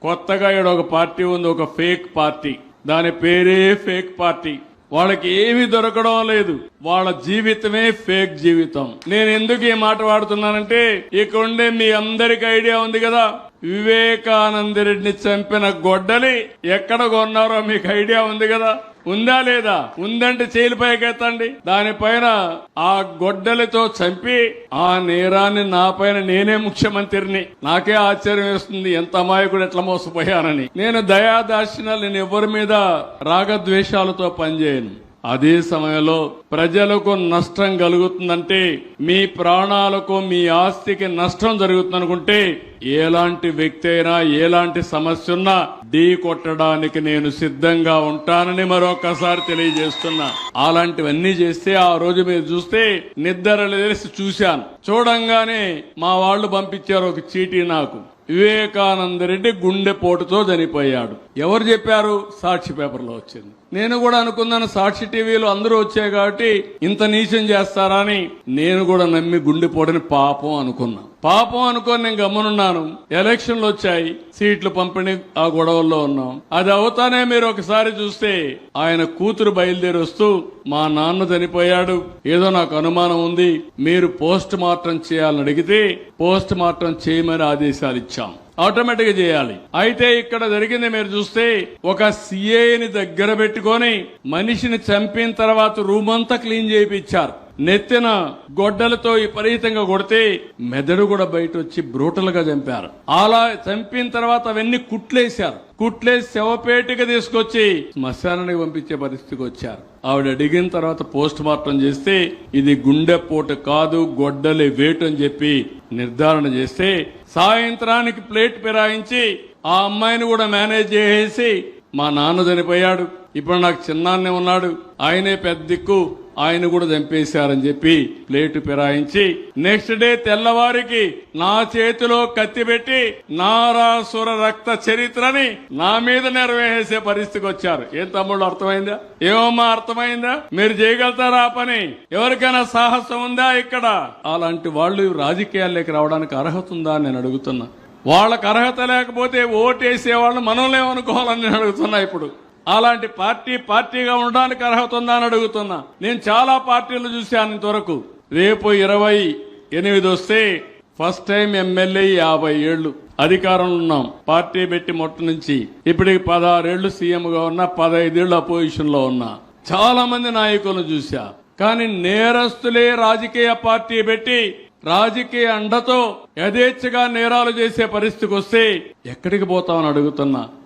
కొత్తగా ఈడ ఒక పార్టీ ఉంది, ఒక ఫేక్ పార్టీ. దాని పేరే ఫేక్ పార్టీ. వాళ్ళకి ఏమీ దొరకడం లేదు. వాళ్ళ జీవితమే ఫేక్ జీవితం. నేను ఎందుకు ఈ మాట వాడుతున్నానంటే, ఇక్కడ ఉండే మీ అందరికి ఐడియా ఉంది కదా, వివేకానంద రెడ్డిని చంపిన గొడ్డలి ఎక్కడ కొన్నారో మీకు ఐడియా ఉంది కదా, ఉందా లేదా? ఉందంటే చేయిల పైకెత్తండి. దానిపైన ఆ గొడ్డలితో చంపి ఆ నేరాన్ని నా పైన నేనే ముఖ్యమంత్రిని. నాకే ఆశ్చర్యం వేస్తుంది, ఎంత అమాయకుడు ఎట్లా మోసపోయానని. నేను దయాదాక్షిణ్యాలు, నేను ఎవరి మీద రాగద్వేషాలతో పనిచేయను. అదే సమయంలో ప్రజలకు నష్టం కలుగుతుందంటే, మీ ప్రాణాలకు మీ ఆస్తికి నష్టం జరుగుతుందనుకుంటే, ఎలాంటి వ్యక్తి అయినా ఎలాంటి సమస్య ఉన్నా ఢీ కొట్టడానికి నేను సిద్ధంగా ఉంటానని మరొకసారి తెలియజేస్తున్నా. అలాంటివన్నీ చేస్తే ఆ రోజు మీరు చూస్తే నిద్రలు తెలిసి చూశాను. చూడంగానే మా వాళ్ళు పంపించారు ఒక చీటీ నాకు. వివేకానంద రెడ్డి గుండెపోటుతో చనిపోయాడు. ఎవరు చెప్పారు? సాక్షి పేపర్లో వచ్చింది. నేను కూడా అనుకున్నాను, సాక్షి టీవీలో అందరూ వచ్చాయి కాబట్టి ఇంత నీచం చేస్తారా అని. నేను కూడా నమ్మి గుండెపోటుని పాపం అనుకున్నా. పాపం అనుకొని నేను గమనున్నాను. ఎలక్షన్లు వచ్చాయి, సీట్లు పంపిణీ ఆ గొడవల్లో ఉన్నాం. అది అవుతానే మీరు ఒకసారి చూస్తే ఆయన కూతురు బయలుదేరి వస్తూ, మా నాన్న చనిపోయాడు, ఏదో నాకు అనుమానం ఉంది, మీరు పోస్ట్ మార్టం చేయాలని అడిగితే పోస్ట్ మార్టం చేయమని ఆదేశాలు ఇచ్చాం. ఆటోమేటిక్ గా చేయాలి. అయితే ఇక్కడ జరిగింది మీరు చూస్తే, ఒక సిఐని దగ్గర పెట్టుకొని మనిషిని చంపిన తర్వాత రూమ్ అంతా క్లీన్ చేయించారు. నెత్తిన గొడ్డలతో విపరీతంగా కొడితే మెదడు కూడా బయట వచ్చి బ్రూటల్ గా చంపారు. అలా చంపిన తర్వాత అవన్నీ కుట్లేశారు. కుట్లేసి శవపేటకి తీసుకొచ్చి శ్మశానానికి పంపించే పరిస్థితికి వచ్చారు. ఆవిడ అడిగిన తర్వాత పోస్ట్ మార్టం చేస్తే ఇది గుండెపోటు కాదు, గొడ్డలి వేటు అని చెప్పి నిర్ధారణ చేస్తే, సాయంత్రానికి ప్లేట్ ఫిరాయించి ఆ అమ్మాయిని కూడా మేనేజ్ చేసేసి, మా నాన్న చనిపోయాడు, ఇప్పుడు నాకు చిన్నాన్నే ఉన్నాడు, ఆయనే పెద్ద దిక్కు, ఆయన కూడా చంపేశారని చెప్పి ప్లేటు ఫిరాయించి, నెక్స్ట్ డే తెల్లవారికి నా చేతిలో కత్తి పెట్టి నారాసుర రక్త చరిత్రని నా మీద నెరవేసే పరిస్థితికి వచ్చారు. ఏం తమ్ముళ్ళు, అర్థమైందా? ఏమమ్మా అర్థమైందా? మీరు చేయగలుగుతారా ఆ పని? ఎవరికైనా సాహసం ఉందా ఇక్కడ? అలాంటి వాళ్ళు రాజకీయాల్లోకి రావడానికి అర్హత ఉందా అని నేను అడుగుతున్నా. వాళ్ళకి అర్హత లేకపోతే ఓటేసే వాళ్ళు మనల్ని ఏమనుకోవాలని నేను అడుగుతున్నా. ఇప్పుడు అలాంటి పార్టీగా ఉండడానికి అర్హత ఉందా అని అడుగుతున్నా. నేను చాలా పార్టీలు చూశాను ఇంతవరకు. రేపు 28 వస్తే ఫస్ట్ టైం ఎమ్మెల్యే 50 ఏళ్లు అధికారంలో ఉన్నాం. పార్టీ పెట్టి మొట్ట నుంచి ఇప్పటికి 16 ఏళ్లు సీఎం గా ఉన్నా, 15 ఏళ్లు అపోజిషన్ లో ఉన్నా. చాలా మంది నాయకులను చూశా. కానీ నేరస్తులే రాజకీయ పార్టీ పెట్టి రాజకీయ అండతో యథేచ్ఛగా నేరాలు చేసే పరిస్థితికి వస్తే ఎక్కడికి పోతామని అడుగుతున్నా.